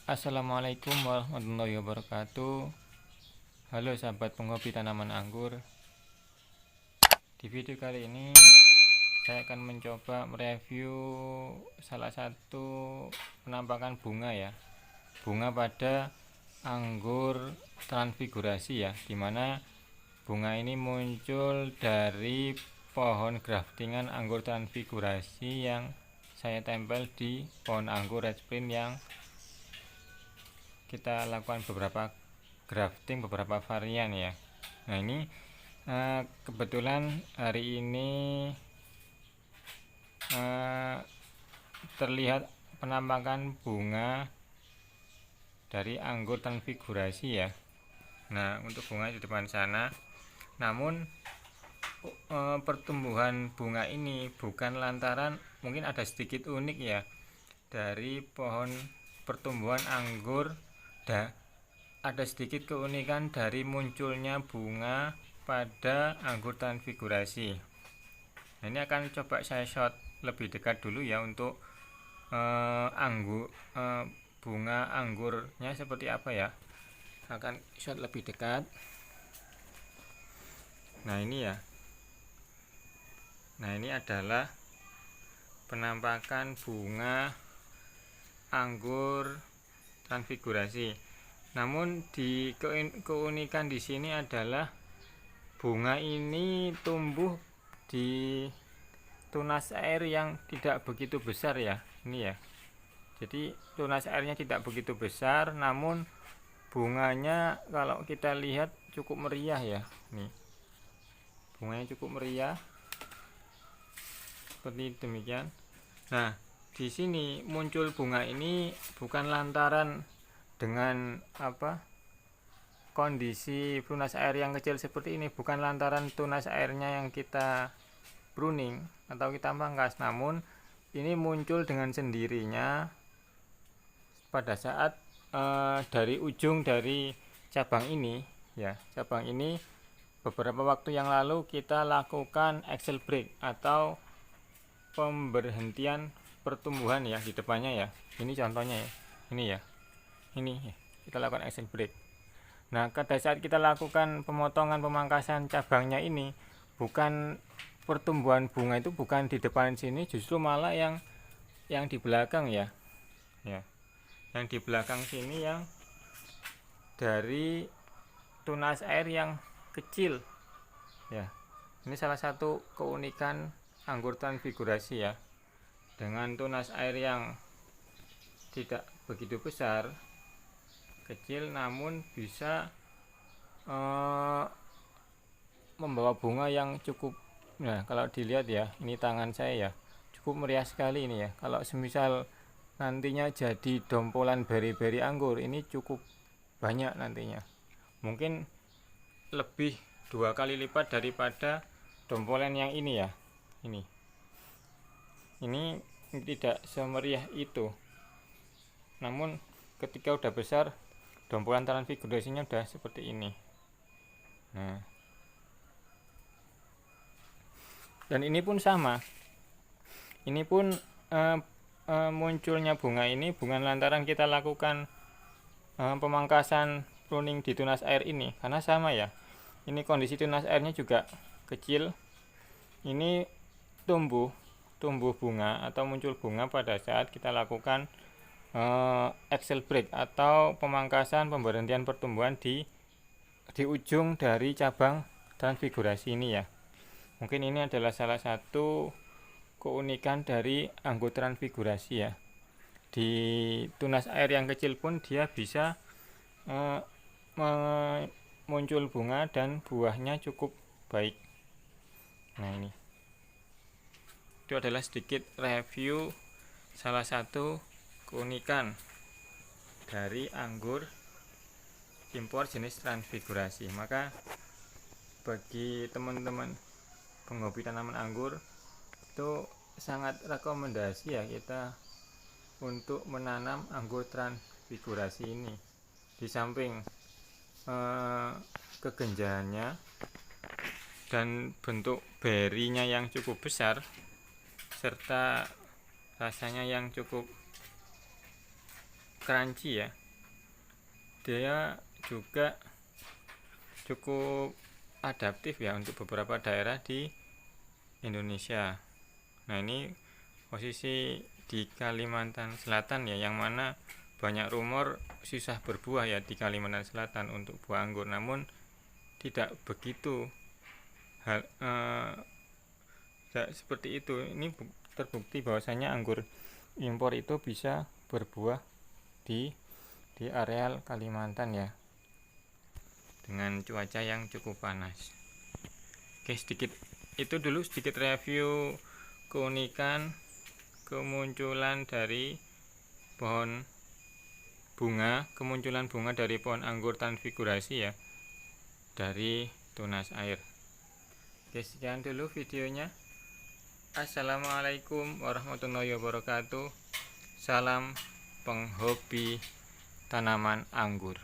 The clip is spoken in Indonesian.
Assalamualaikum warahmatullahi wabarakatuh. Halo sahabat penghobi tanaman anggur. Di video kali ini saya akan mencoba mereview salah satu penampakan bunga ya. Bunga pada anggur transfigurasi ya, dimana bunga ini muncul dari pohon graftingan anggur transfigurasi yang saya tempel di pohon anggur Red Sprint yang kita lakukan beberapa grafting, beberapa varian ya. Nah ini kebetulan hari ini terlihat penampakan bunga dari anggur transfigurasi ya. Nah untuk bunga di depan sana, namun pertumbuhan bunga ini bukan lantaran, mungkin ada sedikit unik ya dari pohon pertumbuhan anggur. Ada sedikit keunikan dari munculnya bunga pada anggur transfigurasi. Nah, ini akan coba saya shot lebih dekat dulu ya untuk bunga anggurnya seperti apa ya. Akan shot lebih dekat. Nah ini ya. Nah ini adalah penampakan bunga anggur transfigurasi. Namun di keunikan di sini adalah bunga ini tumbuh di tunas air yang tidak begitu besar ya. Ini ya. Jadi tunas airnya tidak begitu besar, namun bunganya kalau kita lihat cukup meriah ya. Nih. Bunganya cukup meriah. Seperti demikian. Nah, di sini muncul bunga ini bukan lantaran dengan kondisi tunas air yang kecil seperti ini, bukan lantaran tunas airnya yang kita pruning atau kita pangkas, namun ini muncul dengan sendirinya pada saat dari ujung dari cabang ini ya. Cabang ini beberapa waktu yang lalu kita lakukan axle break atau pemberhentian pertumbuhan ya di depannya ya. Ini contohnya ya. Ini ya. Ini ya. Kita lakukan axle break. Nah, pada saat kita lakukan pemotongan pemangkasan cabangnya ini, bukan pertumbuhan bunga itu bukan di depan sini, justru malah yang di belakang ya. Ya. Yang di belakang sini yang dari tunas air yang kecil. Ya. Ini salah satu keunikan anggur transfigurasi ya. Dengan tunas air yang tidak begitu besar, kecil, namun bisa membawa bunga yang cukup. Nah kalau dilihat ya, ini tangan saya ya, cukup meriah sekali ini ya. Kalau semisal nantinya jadi dompolan beri-beri anggur, ini cukup banyak nantinya, mungkin lebih 2 kali lipat daripada dompolan yang ini ya. Ini tidak semeriah itu, namun ketika udah besar, dompolan transfigurasinya udah seperti ini. Nah, dan ini pun sama. Ini pun munculnya bunga ini bukan lantaran kita lakukan pemangkasan pruning di tunas air ini, karena sama ya. Ini kondisi tunas airnya juga kecil. Ini tumbuh bunga atau muncul bunga pada saat kita lakukan axle break atau pemangkasan pemberhentian pertumbuhan di ujung dari cabang transfigurasi ini ya. Mungkin ini adalah salah satu keunikan dari anggur transfigurasi ya. Di tunas air yang kecil pun dia bisa muncul bunga dan buahnya cukup baik. Nah ini, itu adalah sedikit review salah satu keunikan dari anggur impor jenis transfigurasi. Maka bagi teman-teman penghobi tanaman anggur, itu sangat rekomendasi ya kita untuk menanam anggur transfigurasi ini. Di samping kegenjahannya dan bentuk berinya yang cukup besar, serta rasanya yang cukup crunchy ya, dia juga cukup adaptif ya untuk beberapa daerah di Indonesia. Nah, ini posisi di Kalimantan Selatan ya, yang mana banyak rumor susah berbuah ya di Kalimantan Selatan untuk buah anggur. Namun tidak begitu hal tidak seperti itu. Ini terbukti bahwasanya anggur impor itu bisa berbuah di areal Kalimantan ya, dengan cuaca yang cukup panas. Oke, sedikit review keunikan kemunculan bunga dari pohon anggur transfigurasi ya, dari tunas air. Oke, sekian dulu videonya. Assalamualaikum warahmatullahi wabarakatuh. Salam penghobi tanaman anggur.